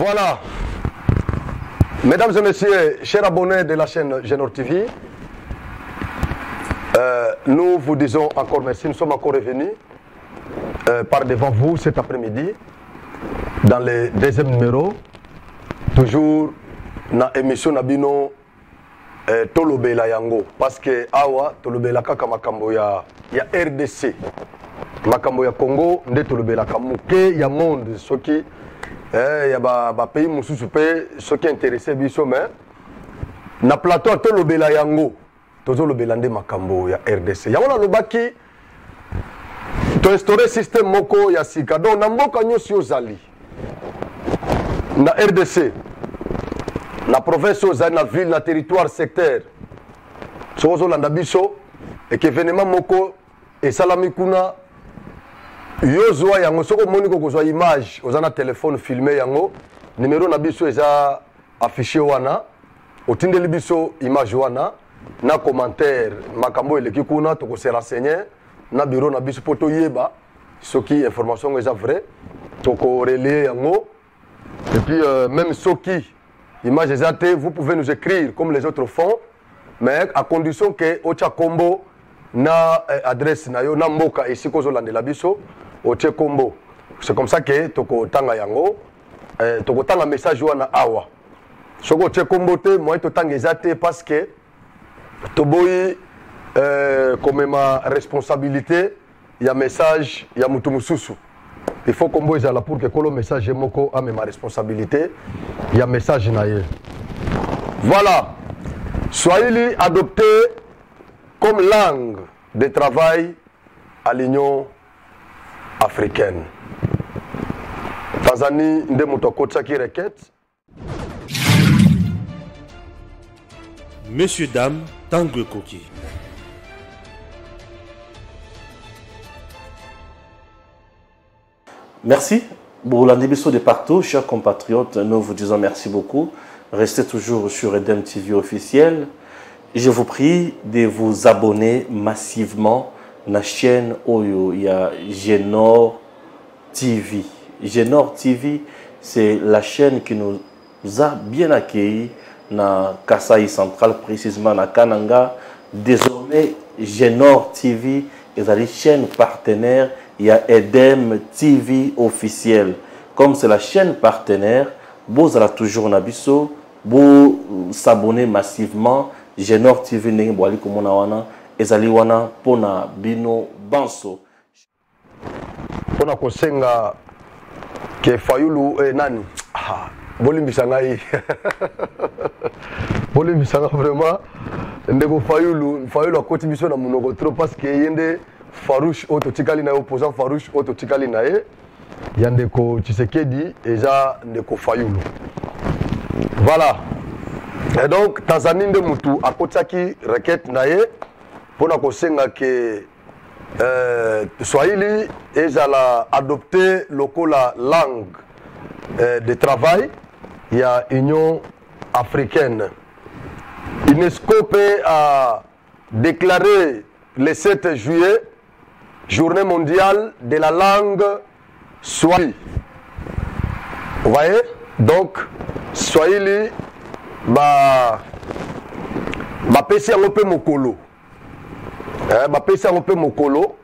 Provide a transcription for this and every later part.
Voilà. Mesdames et messieurs, chers abonnés de la chaîne Genor TV, nous vous disons encore merci. Nous sommes encore revenus par devant vous cet après-midi dans le deuxième numéro, toujours dans l'émission Nabino Tolobela Yango, parce que awa Tolobela kaka makambo ya RDC, makambo ya Congo nde Tolobela kamuke ya monde, ce qui ya ba pays mususu pe ce qui intéressé biso mais na plateau Tolobela Yango tozolobela nde makambo ya RDC yango na lobaki to instaurer système moko ya sika donc na mboka nyonso ozali na RDC na province ozali na ville na territoire secteur so ozolanda biso et que événement moko esalami kuna yozwa yango soko moni ko kozwa image ozana téléphone filmé yango numéro na biso eza affiché wana otindeli biso image wana na commentaire makambo eleki kuna to ko se renseigner na bureau na biso poto yeba soki information eza vrai to ko relayer yango et puis même soki image eza vous pouvez nous écrire comme les autres font mais à condition que ocha kombo na adresse na yo na mboka ici ko zolandela biso oche kombo. C'est comme ça que toko tanga yango toko tanga message wana awa soko oche kombo te moi to tanga ezate parce que toboyi comme ma responsabilité il y a message il y a mutu mususu il faut kombo ezala pour que kolo message moko a ma responsabilité il y a message na ye. Voilà, Swahili adopté comme langue de travail à l'Union africaine. Tanzanie nde mutokotsa ki requête. Messieurs, dames, Tangue Koki. Merci. Bourlandé Bisso de partout, chers compatriotes, nous vous disons merci beaucoup. Restez toujours sur Edem TV officiel. Je vous prie de vous abonner massivement à la chaîne Oyo. Il y a Genor TV. Genor TV, c'est la chaîne qui nous a bien accueillis dans Kasaï Central, précisément dans Kananga. Désormais, Genor TV est la chaîne partenaire. Il y a Edem TV officiel. Comme c'est la chaîne partenaire, vous allez toujours nabiso, vous s'abonner massivement. Genor TV n'est pas comme on a ezali wana pona bino banso. Pona kosenga ke fayulu nani bolimbisa ngai bolimbisa vraiment ndeko fayulu akoti biso na munoko trop parce que yende farouche autotikali na opposant farouche autotikali na ye yandeko Tshisekedi eza ndeko fayulu. Voilà, et donc Tanzanie nde mutu akotsaki requête na ye pona kosenga ke Swahili ezala adopté lokola langue de travail il y a Union africaine. UNESCO a déclaré le 7 juillet journée mondiale de la langue Swahili. Vous voyez? Donc Swahili ba pesi yango pe mokolo. Ba pesi yango pe mokolo.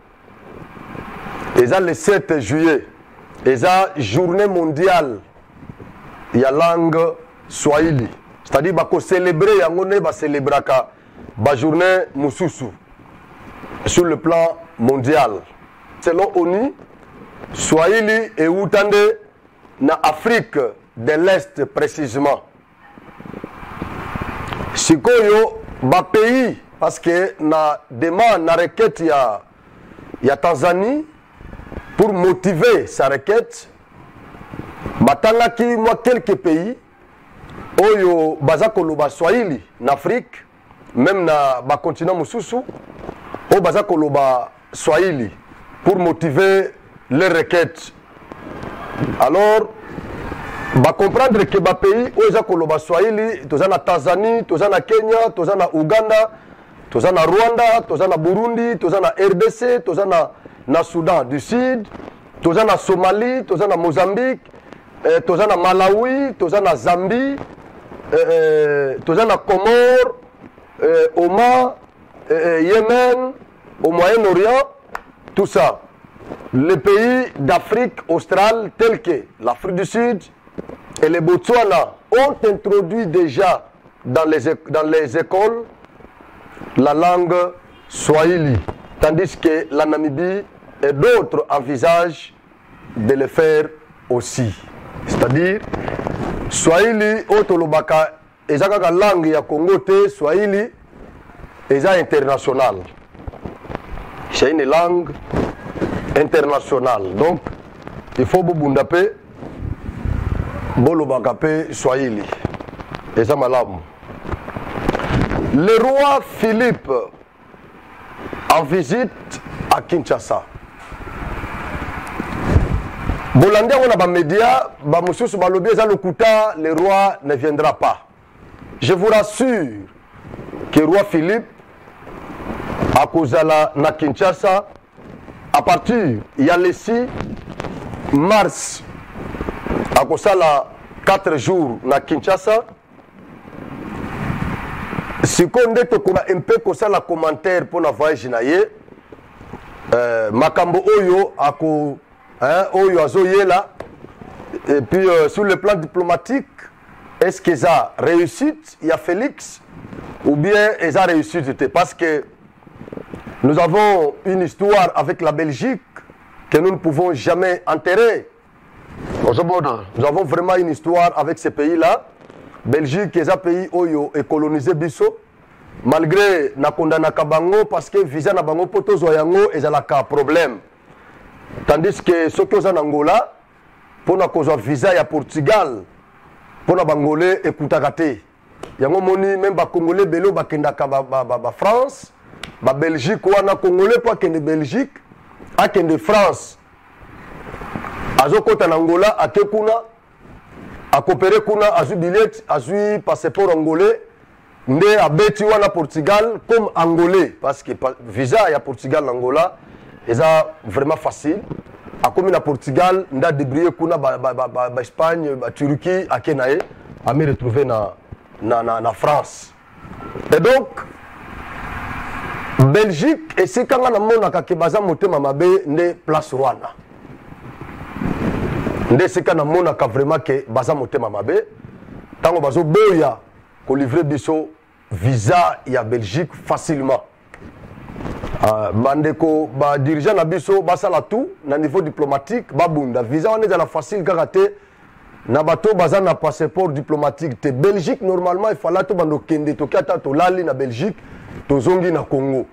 Eza le 7 juillet. Eza journée mondiale ya langue Swahili. C'est-à-dire ba ko célébrer yango ne ba célébraka ba journée mususu sur le plan mondial. Selon ONU, Swahili est outandé na Afrique de l'Est précisément. Sikoyo ba pays parce que na demande na requête ya Tanzanie pour motiver sa requête batangaki moi quelques pays oyo baza koloba Swahili en Afrique même na ba continent mususu o baza koloba Swahili pour motiver les requêtes. Alors ba comprendre que ba pays oyo koloba Swahili toza na Tanzanie, toza na Kenya, toza na Uganda, toza na Rwanda, toza na Burundi, toza na RDC, toza na Soudan du Sud, toza na Somalie, toza na Mozambique, toza na Malawi, toza na Zambie, toza na Comores, Oman, Yémen, au Moyen-Orient, tout ça. Les pays d'Afrique australe tels que l'Afrique du Sud et le Botswana ont introduit déjà dans les écoles la langue Swahili, tandis que la Namibie et d'autres envisagent de le faire aussi. C'est-à-dire, Swahili, Otolobaka, et la langue ya Congo, Swahili, est internationale. C'est une langue internationale. Donc, il faut Bundapé, Bolobakape, Swahili. Et ça, malam. Le roi Philippe en visite à Kinshasa. Bolandi on a ba média, ba mususu ba lobby lokuta, le roi ne viendra pas. Je vous rassure que le roi Philippe à Kozala na Kinshasa à partir il y a le 6 mars à Kozala 4 jours na Kinshasa. Si konde to koma un peu Kozala commentaire pour na voyage na ye makambo oyo ako oyo azoyela. Et puis sur le plan diplomatique, est-ce que ça réussite, il y a Félix, ou bien ça réussite? Parce que nous avons une histoire avec la Belgique que nous ne pouvons jamais enterrer. Nous avons vraiment une histoire avec ces pays-là. Belgique, c'est un pays oyo est colonisé biso. Malgré na kondana kabango parce que visa na bango poto zoyango ezalaka problème. Tandis que ceux qui sont en Angola, pour na cause visa ya Portugal, pour na bangolais écoutakate. Yango moni même ba congolais belo ba kendaka ba France, ba Belgique ou na congolais pas kende Belgique, a kende France. Azoko en Angola a kuna a coopérer kuna azu billet, azu passeport angolais. Ndé a beti wana Portugal comme angolais parce que visa ya Portugal Angola est vraiment facile. A comme na Portugal nda débrouiller kuna ba Espagne, ba Turquie a Kenae a me retrouver na France. Et donc Belgique et c'est quand na mona ka kebaza motema mabe ndé place Rwanda. Ndé c'est quand na mona ka vraiment que baza motema mabe tango bazo boya ko livrer biso visa ya Belgique facilement. Bandeko ba dirigeant na biso basala tout na niveau diplomatique babunda visa on est dans la facile karaté na bato baza na passeport diplomatique te Belgique normalement il fallait to bando kende to kata to lali na Belgique to zongi na Congo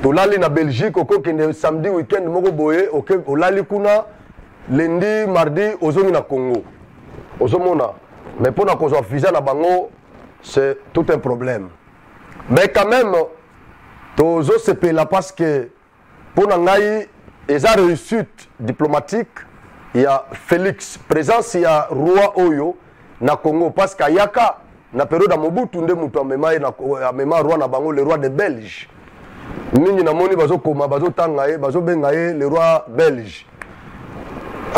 to lali na Belgique oko kende samedi weekend moko boye ok o lali kuna lundi mardi ozongi na Congo ozomona mais pour na cause visa na bango c'est tout un problème. Mais quand même, tous ces pays-là, parce que pour Nangaï, et sa réussite diplomatique, il y a Félix, présence, il y a Roi Oyo, na Congo, parce qu'il y a na période de Mobutu, na roi na bango, le roi des Belges. Nous avons dit bazo koma, bazo tangaye, bazo bengaye, le roi belge.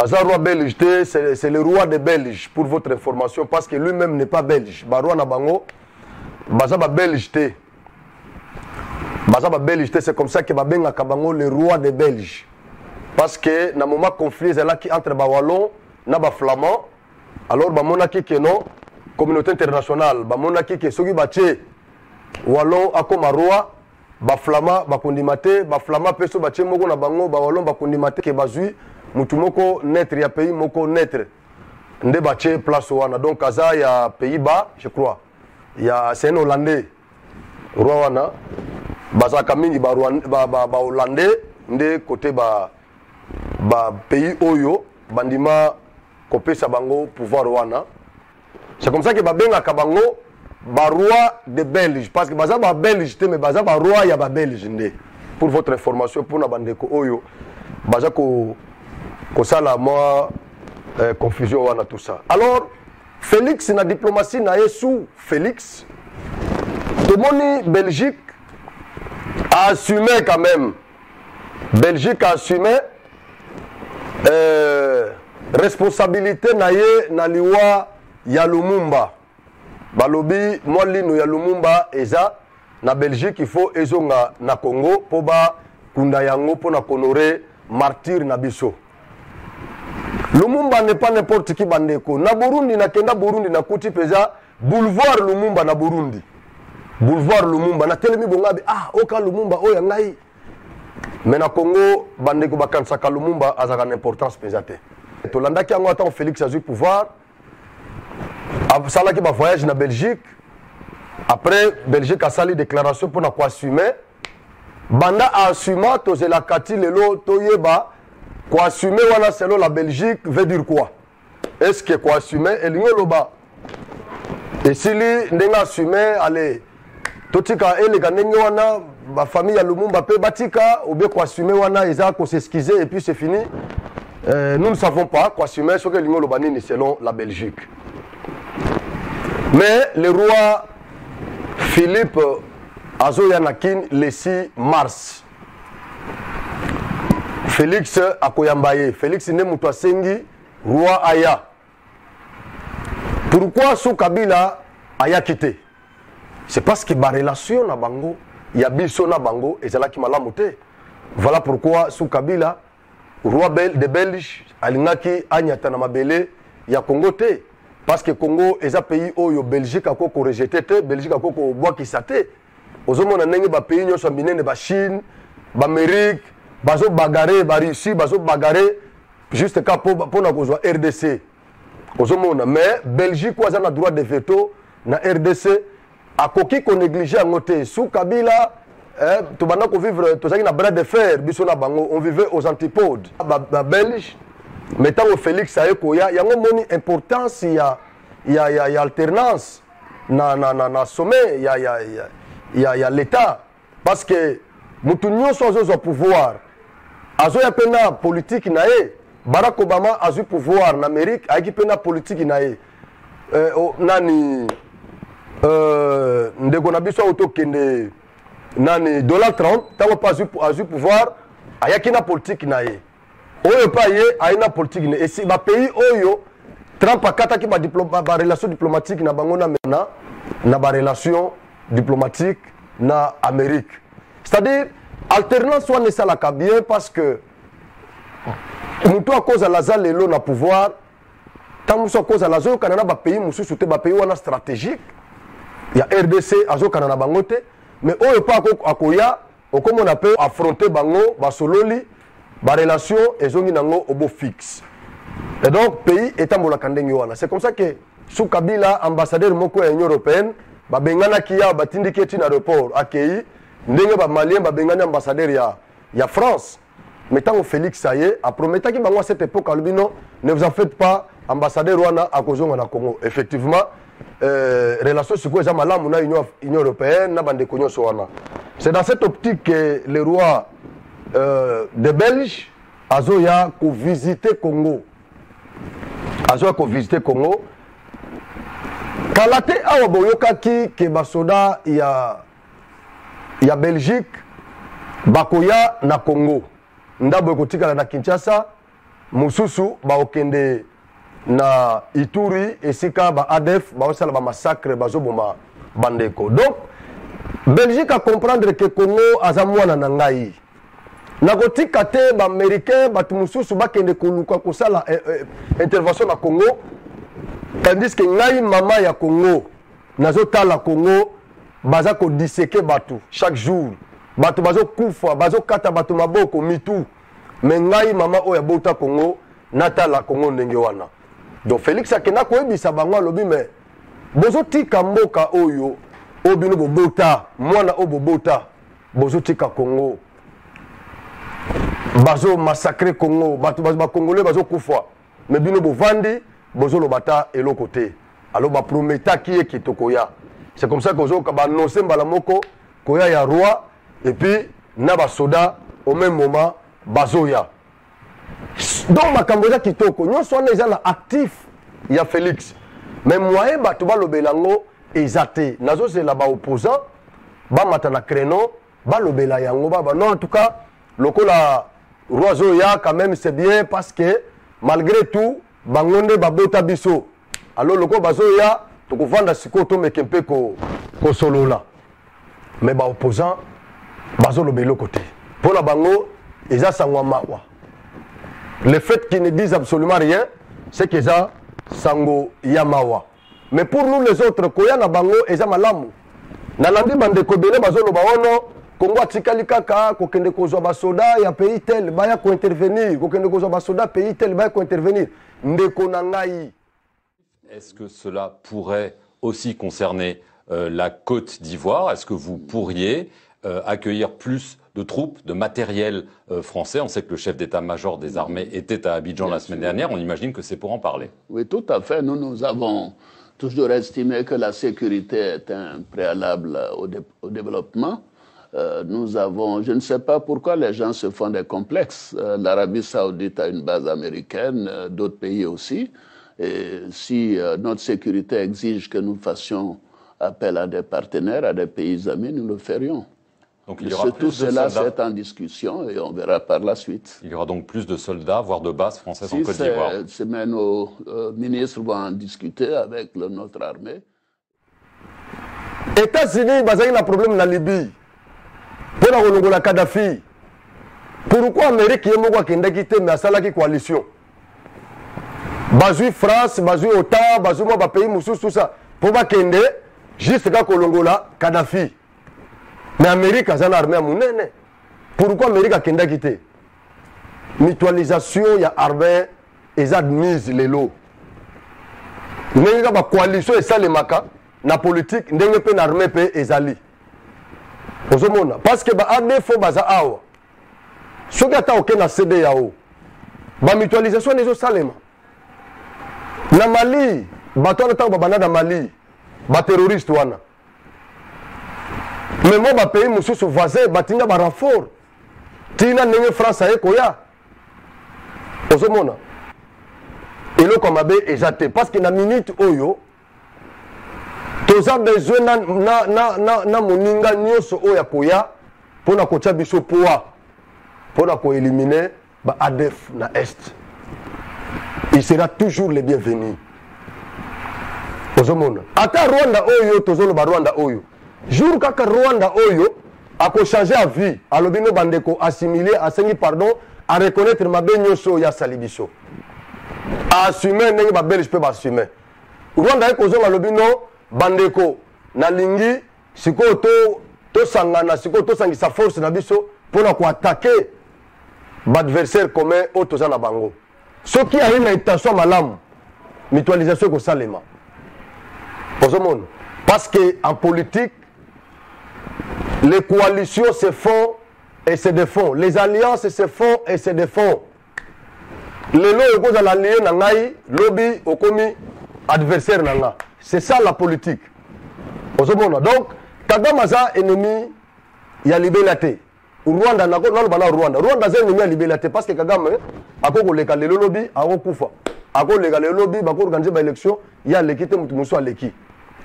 Azar roi belge, c'est le roi des Belges, pour votre information, parce que lui-même n'est pas belge. Roi Nabango, Bazaba belge, c'est comme ça que Babenga Kabango, le roi des Belges. Parce que dans le moment conflit entre Bawalon et Flamand, alors Bamonaki qui non, communauté internationale, Bamonaki qui sogi baché, Wallon a comme roi, Baflama, Bakondimate, Baflama peso baché moko na bango, Bawalon Bakondimate qui bazui. Mutumoko naître, il y a pays moko naître. Ndé baché place wana. Donc Kaza il y a Pays-Bas, je crois. Il y a c'est un Hollandais. Roi wana. Baza kamini ba Hollandais, ndé côté ba pays Oyo, bandima kopé sabango pouvoir wana. C'est comme ça que babenga kabango ba roi de Belge parce que baza ba Belge mais baza ba roi ya ba Belge ndé. Pour votre information pour na bandeko Oyo, baza ko ça là moi confusion wana tout ça. Alors Félix na diplomatie na sous Félix tout le monde Belgique a assumé quand même. Belgique a assumé responsabilité na ye na liwa ya Lumumba balobi mwa lino ya Lumumba eza na Belgique il faut ezonga na Congo po ba kunda yango po na honorer martyr na biso. Lumumba n'est pas n'importe qui bandeko. Na Burundi na kenda Burundi na kuti peza boulevard Lumumba na Burundi. Boulevard Lumumba na telemi bongabe oka Lumumba oya ngai. Mais na Congo bandeko bakansaka Lumumba azaka n'importance pesate. To landaki yango ata Félix azui pouvoir. Salaki ba voyage na Belgique. Après Belgique a sali déclaration pour na ko assumer. Banda a assumé to la kati lelo toyeba ko assumer wana selon la Belgique veut dire quoi? Est-ce que ko assumer elingo loba? Et si li ndenga assumer allez totika eleka ndenge wana ba famille ya Lumumba pe batika ou bien ko assumer wana eza ko s'excuser et puis c'est fini. Nous ne savons pas ko assumer ce que elingo loba nini selon la Belgique. Mais le roi Philippe Azoya Nakin le 6 mars. Félix Akoyambaye. Félix Nemuto Sengi, roi Aya. Pourquoi sous Kabila Aya quitté? C'est parce que ma relation na bango, il y a biso na bango et c'est là qui m'a lamoté. Voilà pourquoi sous Kabila, roi de Belge, alingaki anyata na mabele ya Congo te. Parce que Congo est un pays où la Belgique a rejeté, la Belgique a bois qui s'até. Aux hommes, on a des pays qui sont la Chine, l'Amérique, bazo bagaré, la Russie, bazo bagaré, juste pour la RDC. Aux hommes, mais Belgique a le droit de veto na RDC. A koki qu'on néglige à noter sous Kabila, tout le monde vivre, tout ça qui na bras de fer, on vivait aux antipodes. La Belge. Mais tant que Félix Ayekoya, il y a une importance, il y a alternance na sommet, il y a l'État. Parce que nous sommes au pouvoir. Azo ya pena politique nae, Barack Obama a eu pouvoir en Amérique, a eu pena politique nae. Nani ndeko na biso auto kende nani Donald Trump, tant pas eu pouvoir, a eu kina politique nae. Oyo pa ye aina politique ne et si ba pays oyo Trump akata ki ba relation diplomatique na bango na mena na ba relation diplomatique na Amérique. C'est-à-dire alternance soit ne salaka bien parce que mutu à cause la zalelo na pouvoir tant muso cause la zo kanana ba pays musu te ba pays wana stratégique. Il y a RDC azo kanana bango te mais oyo pa akoya comme on appelle affronter bango ba sololi. La relation est au beau fixe. Et donc, le pays est en train. C'est comme ça que, sous Kabila, ambassadeur de l'Union européenne, Bengana Kia, Batindi Keti dans l'aéroport, accueilli, Ndenge Malien, Bengana ambassadeur de France. Mais tant que Félix Saye, a promis qu'il à cette époque, ne vous en faites pas, ambassadeur Rwanda à Kozonga na Congo. Effectivement, relation sur quoi l'Union européenne, c'est dans cette optique que le roi des Belges, Azoya ko visiter Congo. Azoya ko visiter Congo. Kalate awa boyoka ki ke basoda ya Belgique bakoya na Congo. Ndabo kotika na Kinshasa, mususu ba okende na Ituri esika ba ADF ba osala ba massacre bazoboma bandeko. Donc Belgique a comprendre que Congo azamwana na ngai. Nakotika te ba américain ba tumususu ba kende koluka kosala intervention na Congo tandis que ngai mama ya Congo nazo tala Congo baza ko disséquer batu chaque jour batu bazo kufa bazo kata batu maboko mitu mais ngai mama oya bota Congo natala Congo ndenge wana donc Félix akena ko ebisa bango lobi mais bozo tika mboka oyo obino bobota mwana obobota bozo tika Congo bazo massacrer Congo, bato ba congolais bazo kufa. Mais bino bo vandi, bozo lo bata et l'autre côté. Alors ba prometa qui est kitokoya. C'est comme ça que ozo ba annoncer mbala moko koya ya roi et puis na ba soda au même moment bazoya. Donc makamboza kitoko, nyo so na ezala actif ya Félix. Mais moyen bato ba lobelango ezate. Nazo c'est là ba opposant, ba matana créneau, ba lobela yango ba non en tout cas lokola Roizoya, quand même, c'est bien parce que malgré tout bangonde babota biso alors loko bazoya tokovanda siko to mekempe ko solola mais ba opposant bazoloba eloko te mpona bango eza sangwa mawa le fait qu'ils ne disent absolument rien c'est que eza sango ya mawa mais pour nous les autres koya na bango eza malamu nalandi bandeko ebele bazoloba ono Congo atikali kaka kokende kozwa basoda ya pays tel baya ko intervenir kokende kozwa basoda pays tel baya ko intervenir ndeko na ngai. Est-ce que cela pourrait aussi concerner la Côte d'Ivoire? Est-ce que vous pourriez accueillir plus de troupes, de matériel français? On sait que le chef d'état-major des armées était à Abidjan la semaine dernière. On imagine que c'est pour en parler. Oui, tout à fait. Nous avons toujours estimé que la sécurité est un préalable au développement. Je ne sais pas pourquoi les gens se font des complexes. L'Arabie Saoudite a une base américaine, d'autres pays aussi. Et si notre sécurité exige que nous fassions appel à des partenaires, à des pays amis, nous le ferions. Donc il y aura tout cela, c'est en discussion et on verra par la suite. Il y aura donc plus de soldats, voire de bases françaises en Côte d'Ivoire. Mais nos ministres vont en discuter avec notre armée. États-Unis, ils ont un problème dans la Libye. Pour la Kadhafi. Pourquoi l'Amérique est mais à la coalition? Bazoui France, Bazoui OTAN, Bazoui pays Moussous, tout ça. Pour Kende, juste quand Kolongola, Kadhafi. Mais l'Amérique a une armée à Mounene. Pourquoi l'Amérique a Kenda quitté? Mutualisation, il y a armée, ils admisent les lots. Il y a une coalition et ça les maka, la politique, il y a une armée et les alliés. Parce que à défaut baza awa soki ata oke na CEDEAO ba mutualisation nezo salema na Mali bato wana tango babanda na Mali ba terroriste wana mais mo ba pays mosusu voisin batinga ba renfort tina ndenge France aye koya ozomona eloko mabe eza te parce que na minute oyo toza besoin na moninga nyonso oya koya pona kotia biso poa pona ko éliminer ba ADF na est. Il sera toujours le bienvenu. Ozomona ata Rwanda oyo tozolo ba Rwanda oyo jour kaka Rwanda oyo ako changer à vie alobino bandeko assimiler asengi pardon à reconnaître mabe nyonso ya salibiso à assumer ndenge ba belge peut ba assumer Rwanda ekozonga alobino bandeko nalingi siko to sangana siko to sangisa force na biso pona ko attaquer l'adversaire commun otoza na bango soki a une intention malamu mutualisation ko salema pozomona parce que en politique les coalitions se font et se défont, les alliances se font et se défont. Les lots ko za la lié na ngai lobby okomi adversaire nanga. C'est ça la politique. Donc, Kagame a ennemi, il y a liberté. Rwanda, non, Rwanda. Rwanda, c'est ennemi à liberté parce que Kagame a le lobby, a Kufa. A le lobby, a organisé l'élection, il y a l'équité, Moussou à l'équipe.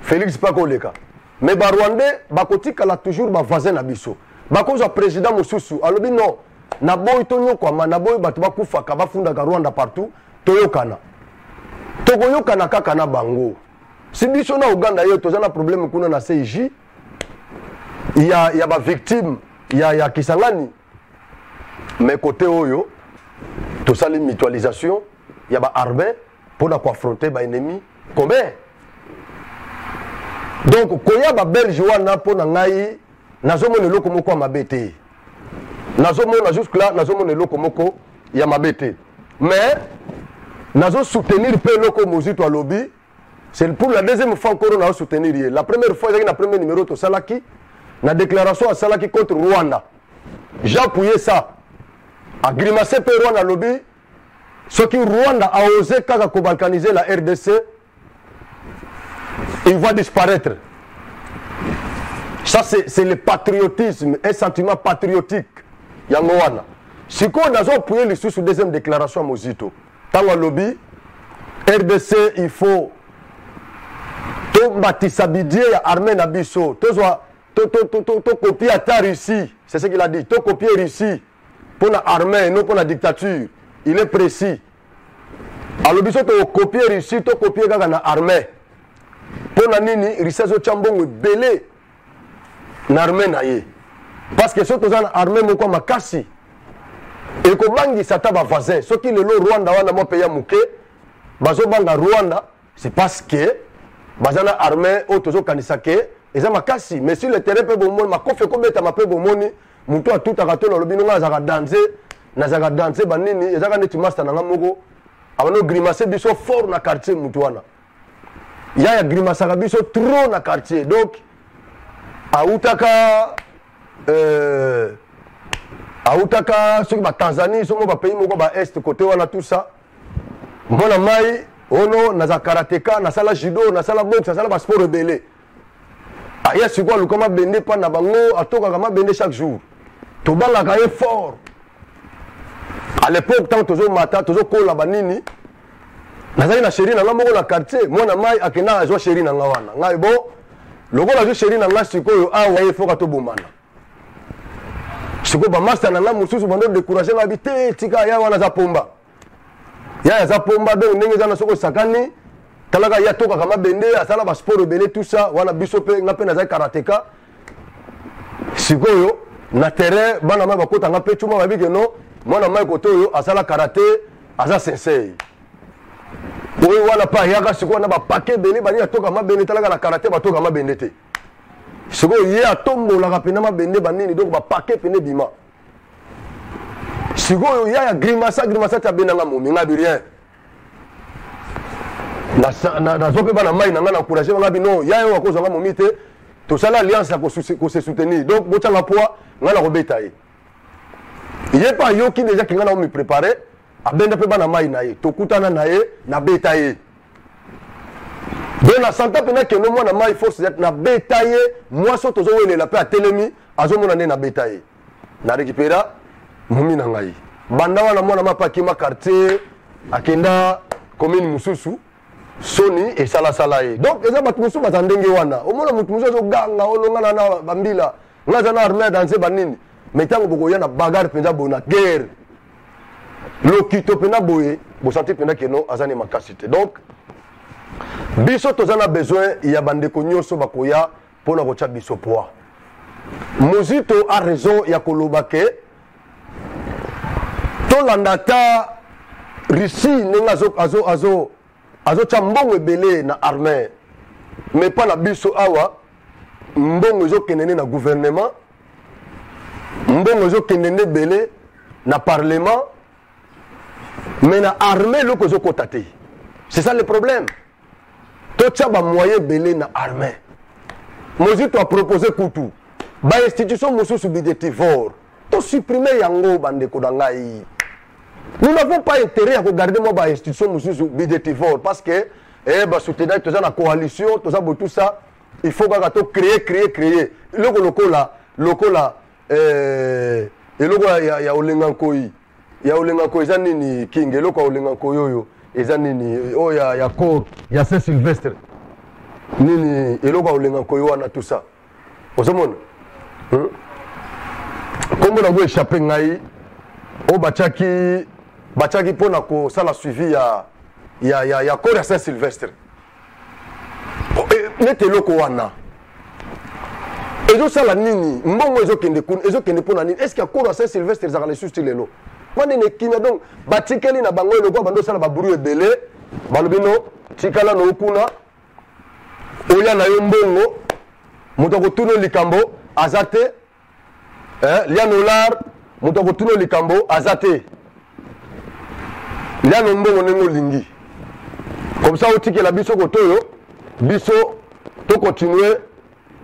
Félix Pako Leka. Mais Rwandais, Bakoti a toujours voisin Nabiso. Bako a président Moussou, a lobby non. Naboy Tonyo Kwama, Naboy Batba Kufa, Kabafunda Rwanda partout, Toyokana. Togoyokana Kakana Bango. Si biso na Uganda yo tozana problème kuna na CIJ il y a ba victime il y a Kisangani mais côté oyo to sali mutualisation il y a ba armée pour affronter ba ennemi combien donc koya ba belge wana pour na ngai nazomona eloko moko mabete nazomona jusque là nazomona eloko moko ya mabete mais nazo soutenir pe eloko mozito lobby. C'est pour la deuxième fois encore on a soutenu. La première fois, il y a eu le premier numéro de Salaki, la déclaration à Salaki contre Rwanda. J'ai appuyé ça. A grimacé pour Rwanda lobby. Ce qui Rwanda a osé balkaniser la RDC, il va disparaître. Ça, c'est le patriotisme, un sentiment patriotique. Yangoana. Si on a appuyé le sous deuxième déclaration à Mozito, dans le lobby, RDC, il faut. Batisabidie armée na biso to copier à Russie, c'est ce qu'il a dit, to copier Russie pour la armée non pour la dictature, il est précis. Alors biso to copier Russie to copier kaka na armée pour na nini Russie zo chambongo belé na armée na ye parce que soto za na armée moko makasi et ko bangi sata ba voisin soki le Rwanda wana mo pays muke bazo banga Rwanda c'est parce que bazana armée o tozo kanisa ke eza makasi mais sur le terrain pe bomoni makofe ko beta mape bomoni mutu atuta ka to lo bino nga za ka danser banini eza ka neti master na ngamoko abano grimacer biso fort na quartier mutu wana ya grimacer ka biso trop na quartier donc autaka soki ba Tanzanie soki ba pays moko ba est côté wana tout ça mona mai ono naza karateka nasala judo nasala boxe nasala ba sport rebelle aya siko lukoma bende pa na bango atoka kama bende chaque jour to banga ka fort à l'époque tant tozo mata tozo kola banini nazali na chérie na moko na quartier mona mai akena azwa chérie na ngawana ngai bo lokola azwa chérie na nga sikoyo awa ye foka to bomana siko ba master na nga mususu bando décourager nga bité tika ya wana za pomba ya za pomba donc ndenge za na soko sakani talaka ya toka kama bende asala ba sport rebelle tout ça wana biso pe nga pe na za karateka sikoyo na terrain bana ma bakota nga pe chuma babike no mwana mai koto yo asala karaté aza sensei oyi wana pa yaka sikoyo na ba paquet bele bani atoka ma bende talaka na karaté batoka ma bende te sikoyo ye atombolaka pena ma bende banini donc ba paquet pene bima sikoyo ya grimasa ta benanga momi nga bi rien na zo pe bana mai na nga na encourager nga bi non ya yo akozo nga momi te to sala alliance ya ko se soutenir donc bota la poids nga na robeta ye ye pa yo ki déjà ki nga na me préparer abenda pe bana mai na ye to kutana na ye na beta ye donc na santa pena ke no mwana mai force na beta ye moi so tozo welela pe atelemi azomona ne na beta ye na récupérer momi na ngai banda wana mwana mapaki ma quartier akenda commune mususu soni et sala ye donc eza batu mususu bazandenge wana omona mutu mususu ganga olonga na bambila ngaza na armée danser banini mais tango bokoya na bagarre penza bona guerre lokito pena boye bo sentir pena que non azani makasite donc biso tozana besoin ya bandeko nyonso bakoya pona kocha biso poids Mozito a raison ya koloba ke tolanda ta Russie nenga azo chambongo ebele na armée mais pas na biso awa mbongo zo kenene na gouvernement mbongo zo kenene belé na parlement mais na armée loko zo kotate c'est ça le problème to tchaba moyen belé na armée Mozito a proposé kutu ba institution mususu budgétivore to supprimer yango bandeko dangai. Nous n'avons pas intérêt à regarder moi ba institution mususu budgétivore parce que soutenir tout ça la coalition tout ça il faut créer lokola et loko ya olengankoi zanini king loko olengankoi yoyo ezanini o ya corps ya Saint Sylvestre nini eloko olengankoi wana tout ça ozomona kombo na go échapper ngai o bachaki pona ko sala suivi ya corps ya Saint Sylvestre nete loko wana ezo sala nini mbongo ezo kende pona nini est-ce que corps ya Saint Sylvestre za les susti lelo mane ne kimia donc batikeli na bango eloko bando sala ba buru ebele balobino tikala no kuna oya na yo mbongo moto ko tuno likambo azate lianolar moto ko tuno likambo azate liano mbongo nengo lingi comme ça otikela biso ko toyo biso to continuer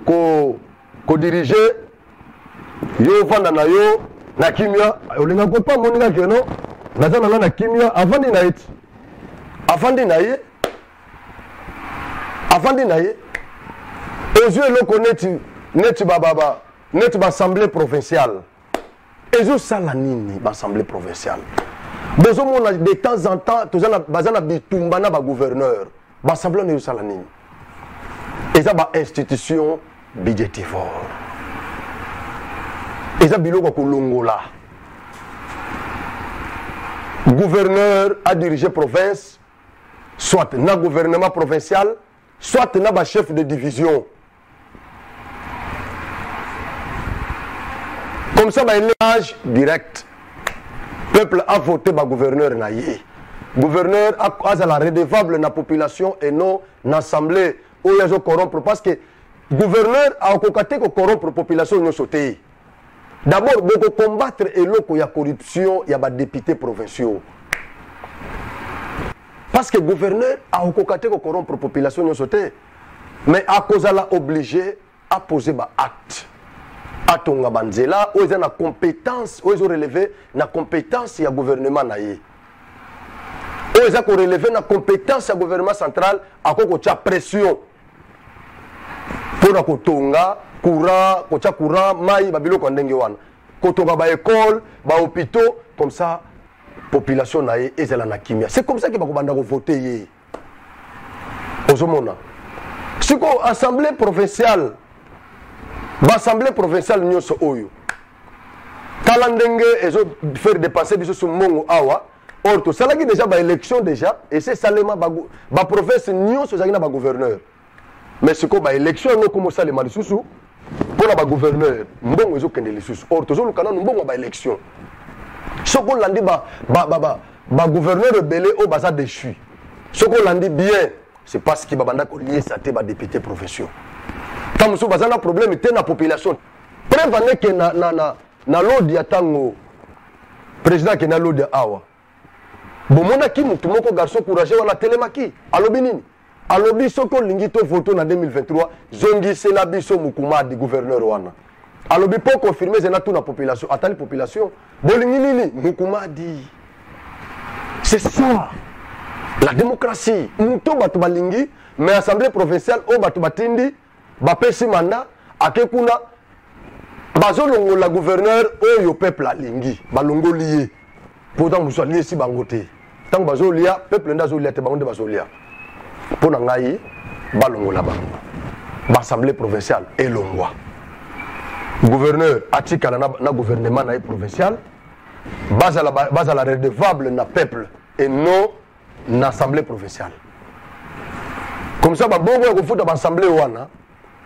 ko diriger yo vanda na yo na kimia olinga ko pa moninga keno nazana na kimia avandi na ye ezo eloko neti bababa neti ba assemblée provinciale ezo sala nini ba assemblée provinciale bezo mona de temps en temps tozana bazana bitumba na ba gouverneur ba assemblée ne sala nini eza ba institution budgétivore eza biloko kolongola gouverneur a dirigé province soit na gouvernement provincial, soit na chef de division. Comme ça, il y a un direct. Le peuple a voté le gouverneur. Le gouverneur a la redevable dans la population et non dans l'assemblée où il y a corrompre. Parce que le gouverneur a corrompre la population. D'abord, pour combattre la corruption, il y a des députés provinciaux. Parce que le gouverneur a corrompre la population. Mais à cause de la obligé à poser des actes. Atonga banzela, où ils ont la compétence, où ils ont relevé la compétence du gouvernement naïe. Où ils ont relevé la compétence du gouvernement central, à quoi il y a pression. Pour la kotonga, courant, maï, babilo kondengewan. Kotonga ba école, ba hôpitaux, comme ça, population naïe, ils ont la kimia. C'est comme ça qu'ils vont voter. Ozomona. Si l'Assemblée provinciale, l'Assemblée provinciale nous oyo. Talandenge et faire dépasser biso sur mongo awa. Or tout ça là qui déjà ba élection déjà et c'est seulement ba province nous so zaki na ba gouverneur. Mais ce ko ba élection no comme ça les malisusu pour la ba gouverneur mbongo ezo kende lisusu. Or toujours le canon mbongo ba élection. Soko landi ba gouverneur rebelle au baza déchu. Soko landi bien, c'est parce qu'il ba banda ko lié ça te ba député provinciaux. Quand vous avez un problème, c'est la population. Prévenez que na l'ordre ya tango président qui na l'ordre awa. Bon mona ki mutu moko garçon courageux wala telemaki. Alobi nini? Alobi soko lingito voto na 2023 zongi c'est la biso mukuma di gouverneur wana. Alobi pour confirmer c'est na toute la population. Attends la population. Bolingi nini mukuma di. C'est ça. La démocratie. Muto batu balingi mais assemblée provinciale o batu batindi bapesi mandat akekuna bazolongo la gouverneur oyo peuple alingi balongo lié pourtant vous soyez si bangoté tant bazolia peuple ndazolia te bango bazolia pona ngai balongo la bango l'assemblée provinciale elongwa gouverneur atika na gouvernement na provincial base la redevable na peuple et non na assemblée provinciale comme ça ba bongo ko futa ba assemblée wana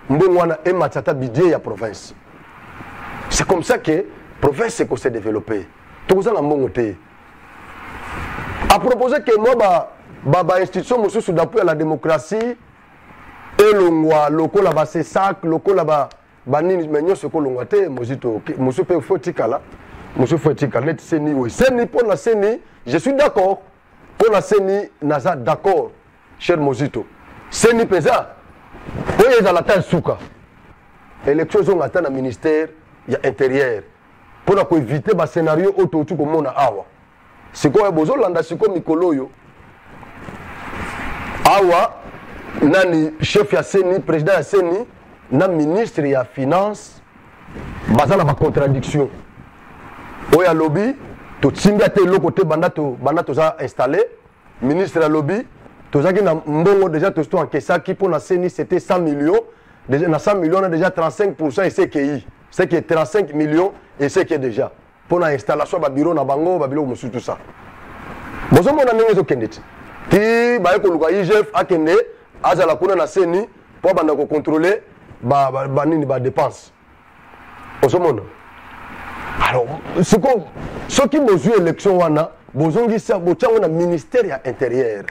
mbongwana et matata budget ya province. C'est comme ça que la province s'est développée. Tout ça, c'est à proposer que moi, institution sous d'appui à la démocratie, et le local là-bas, c'est sac, le local là-bas, banini, mais nous, ce que l'on a fait, monsieur peut faut tikala, monsieur faut tikala, net seni, oui, seni pour la seni, je suis d'accord, pour la seni, naza d'accord, cher Mosito, seni pesa. Oui, il y a la taille souka. Élection ont atteint le ministère intérieur pour éviter le scénario autour de mon awa. C'est quoi besoin landa c'est comme Nicoloyo. Awa nani chef ya Seni, président ya Seni, na ministre ya finance basé na contradiction. Oya lobby to tsimba te lo côté bandato za installé ministre ya lobby tozaki na mbongo déjà tosto en kesa qui pour la CENI c'était 100 millions déjà na 100 millions on a déjà 35% et c'est qui est 35 millions et c'est qui est déjà pour la installation ba bureau na bango ba bilo musu tout ça bozo mona ndenge zo kendeti ti ba ko luka IGF akende azala kuna na CENI pour banda ko contrôler ba nini ba dépenses bozo mona alors c'est quoi ce qui besoin élection wana bozongi ça bochango na ministère ya intérieur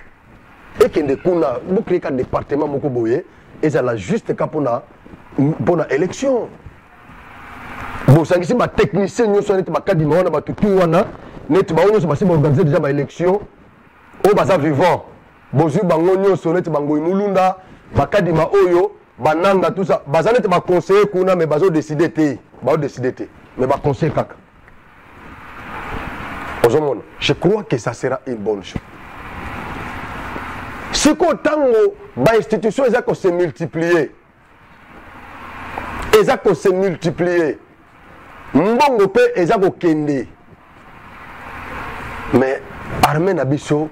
et que de kuna vous créez un département moko boye et ça la juste cas pour la élection bon ça ici ba technicien nous sont ba kadima wana ba tutu wana net ba onyo ba organiser déjà ba élection o ba za vivant bozu bango nyo so net bango imulunda ba kadima oyo bananga tout ça ba za net ba conseiller kuna mais bazo décider té mais ba conseiller kaka je crois que ça sera une bonne chose. Si tango ba institution eza ko se multiplier mbongo pe eza ko kende mais armée na biso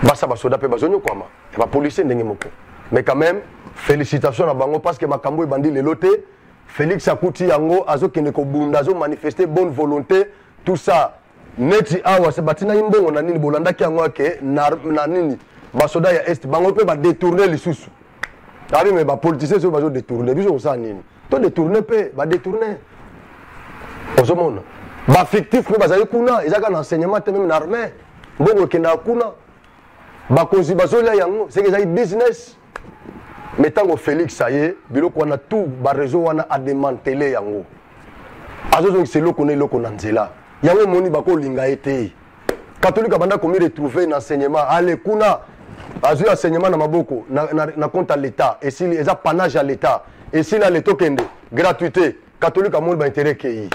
basa basoda pe bazonyo kwama ba policier ndenge moko mais quand même félicitations à bango parce que makambo ebandi leloté Félix Akuti yango azo kende ko bunda azo manifester bonne volonté tout ça neti awa se batina imbongo na nini bolanda ki yango ke na nini basoda ya est bango pe ba détourner lisusu abi me ba politicien so bazo détourner biso ça nini to détourner pe ba détourner osomona ba fictif pe bazali kuna ezaka na enseignement te même na armée mbongo ke na kuna ba kozi bazo la yango c'est que ça business mais tango Félix ça y est biloko wana tout ba réseau wana a démantelé yango azozo c'est loko ne loko na nzela yango moni bako linga été catholique banda komi retrouver un enseignement allez kuna azu enseignement na maboko na compte à l'état et si les apanage à l'état et si là les tokende gratuité catholique amoni ba intérêt kei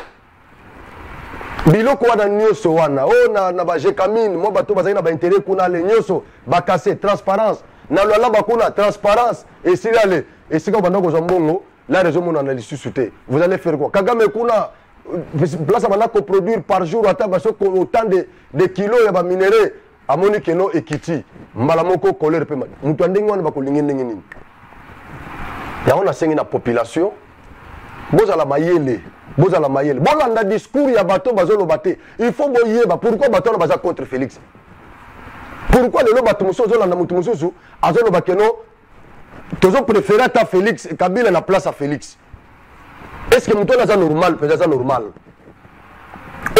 biloko wana nyoso wana o na ba jekamine mo bato bazali na ba intérêt kuna le nyoso ba casser transparence na lala bakuna transparence et si là les et si quand banda ko zombongo la raison mon analyse souté vous allez faire quoi Kagame kuna place à produire par jour autant de kilos ya ba minéraux amoni keno ekiti malamoko colère pe mutu ndenge wana bakolinga ndenge nini ya on a sengi na population bozala mayele bolanda discours ya bato bazolo baté il faut boyeba pourquoi bato na baza contre Félix pourquoi le bato muso zolanda mutu mususu azolo bakeno tozo préférer ta Félix Kabila na place à Félix. Est-ce que Mouton est normal? C'est normal.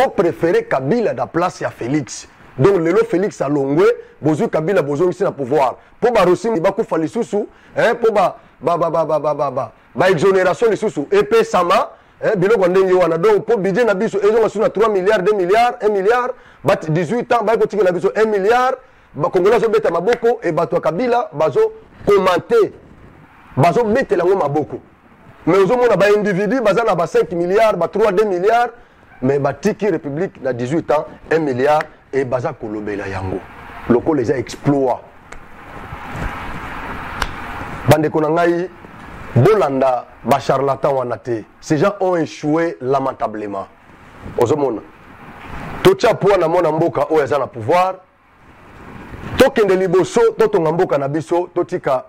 On préférait Kabila à la place à Félix. Donc, le Félix a longé, Bozu Kabila, Bozu ici na pouvoir. Pour Barossi, il va faire les sous-sous, pour exonération les sous-sous. Et puis, Sama, Bilo Gondeng Yoana. Donc, pour budget Nabiso, ils ont 3 milliards, 2 milliards, 1 milliard, 18 ans, Baiko Nabiso, 1 milliard, Congolais ont bêté Maboko, et Bato Kabila, Bazo commenté, Bazo bêté la Maboko. Mais aux hommes, on a un individu, on a 5 milliards, 3, 2 milliards, mais la Tiki République, il a 18 ans, 1 milliard, et Baza Kolobe la Yango. Loko les a exploits. Bande Konangaï, Bolanda, Bacharlatan Wanate. Ces gens ont échoué lamentablement. Aux hommes, Tocha Poua na mona mboka, Oyaza na pouvoir. Tokende liboso, Totonga mboka na biso, Totika.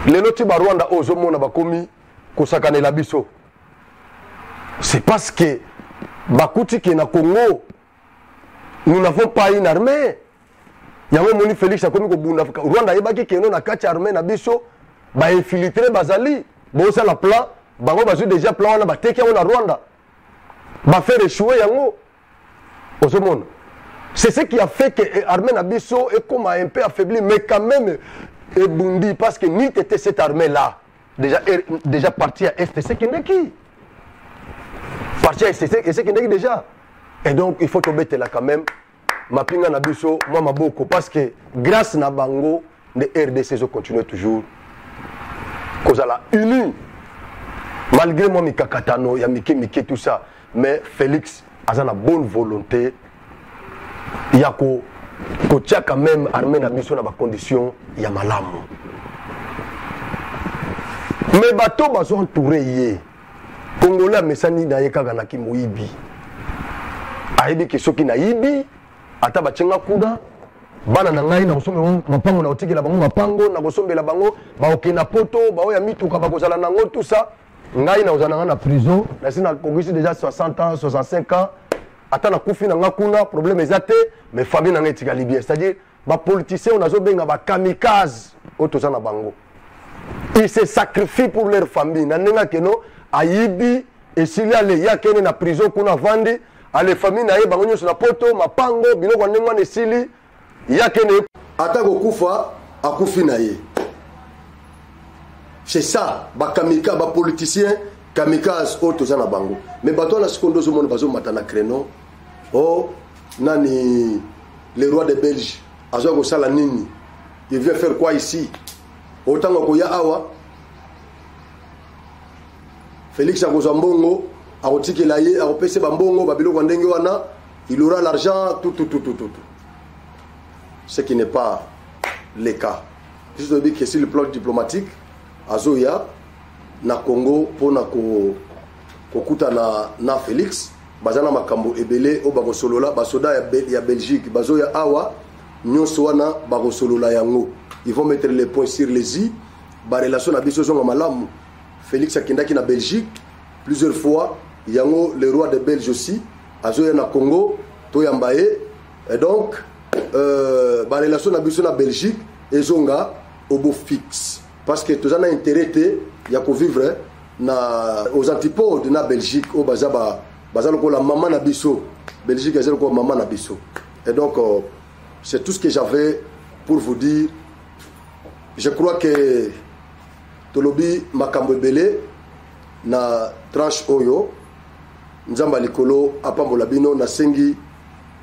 Les notes de Rwanda aux hommes bakomi kosakane la biso. C'est parce que Bakuti qui est na Congo, nous n'avons pas une armée. Yango moni Félix a komi ko bunda Rwanda yebaki que non na kati armée na biso ba infiltrer bazali. Bo ça la plan, bango bazu déjà plan wana bateki na Rwanda. Ba faire échouer yango. Aux hommes. C'est ce qui a fait que l'armée na biso est comme un peu affaibli mais quand même et Bundi, parce que ni était cette armée-là, déjà parti à FTC Kendeki. Parti à FTC Kendeki déjà. Et donc, il faut tomber là quand même. Ma pinga nabiso, moi ma boko, parce que grâce à Bango, les RDC continuent toujours. Cause à la unie. Malgré moi, Mikakatano, Miki, tout ça. Mais Félix a une bonne volonté. Yako. Kotia quand même armée na biso na ba condition ya malamu. Mais bato bazo entouré yé. Congolais mesani na yekaka na ki moyibi. Aibi ki soki na yibi ata ba tsenga kuda bana na ngai na kosombe mapango na otikela bango mapango na kosombela bango ba okena poto ba oya mituka ba kozala nango tout ça ngai na ozana na prison na sina kongisi déjà 60 ans 65 ans. Attends, na kufi na ngakuna problème ezate mais famille na ngetika libye c'est-à-dire ba politiciens on azo benga ba kamikaze otoza na bango ils se sacrifient pour leur famille na nenga keno ayibi et s'il y a les yakene na prison kuna vandi ale famille na ye bango nyoso na poto mapango biloko ndengwa ne sili yakene atako kufa akufi na ye c'est ça ba kamika ba politiciens kamikaze otoza na bango mais bato na secondo zo mona bazo matana créneau oh nani le roi de Belge azo sala nini il vient faire quoi ici autant ko ya awa Félix Akozambongo akotikela ye akopese bambongo babiloko ndenge wana il aura l'argent tout ce qui n'est pas le cas juste de dire que sur le plan diplomatique azoya na Congo pona kokuta na Félix bazana makambo ebele o bakosolola basoda ya Belgique bazoya awa nyonso wana bakosolola yango ils vont mettre les points sur les i ba relation na biso zonga malamu Félix akendaki na Belgique plusieurs fois yango le roi de Belge aussi azoya na Congo to yambaye et donc ba relation na biso na Belgique ezonga obo fixe parce que tous ana intérêt ya ko vivre na aux antipodes na Belgique au bazaba bazalo la maman na biso Belgique ezalo ko maman na biso et donc c'est tout ce que j'avais pour vous dire. Je crois que tolobi makambo belé na tranche oyo nzamba likolo apambola bino na sengi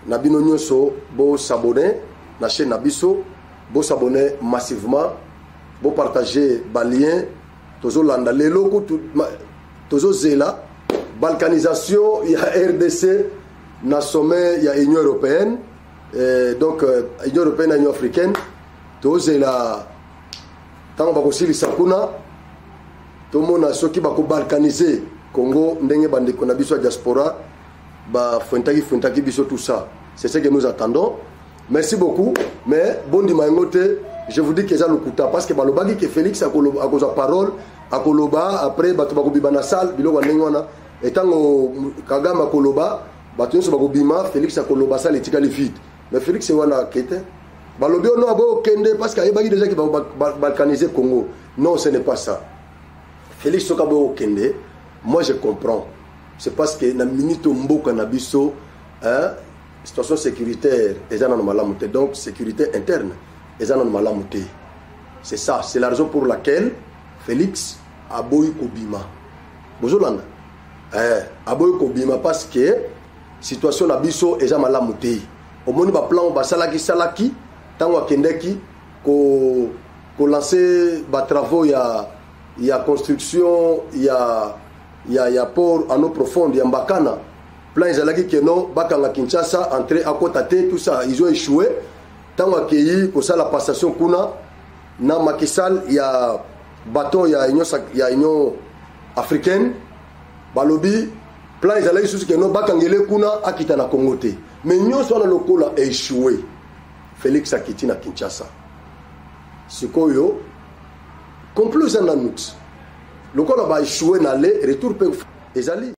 na bino nyonso bo s'abonner na chaîne na biso bo s'abonner massivement bo partager ba lien tozo landa lelo ko tozo zela balkanisation ya RDC na sommet ya Union européenne donc Union européenne et Union africaine tozo zela tant ba ko silisa kuna to mona soki ba ko balkaniser Congo ndenge bandeko na biso diaspora ba funtaki biso tout ça c'est ce que nous attendons. Merci beaucoup mais bondi mayengote je vous dis que ça lokuta parce que balobaki que Félix a cause parole a koloba après bato ba ko bibana salle biloko ndenge wana etango Kagame koloba bato nso ba ko bima Félix a koloba salle etikali vide mais Félix wana kete balobi ono abo kende parce que ayebaki déjà que ba balkaniser Congo. Non, ce n'est pas ça. Félix Sokabo kende. Moi je comprends. C'est parce que na minute mboka na biso situation sécuritaire ezana na malamu te. Donc sécurité interne ezana na malamu te. C'est ça, c'est la raison pour laquelle Félix aboyi kobima. Bozolanda. Aboyi kobima parce que situation na biso ezana malamu te. Omoni ba plan ba salaki tango akendeki ko lancer ba travaux ya construction ya port en eau profonde ya Mbakana plan ezalaki que non bakanga Kinshasa entrer à côté tout ça ils ont échoué tant accueilli pour ça la passation kuna na Macky Sall ya bateau ya Union africaine balobi plan ezalaki sous que non bakangele kuna akita na Congo te mais nyonso na lokola échoué Félix akiti na Kinshasa sikoyo complot za na nous lokola ba échoué na le retour pe ezali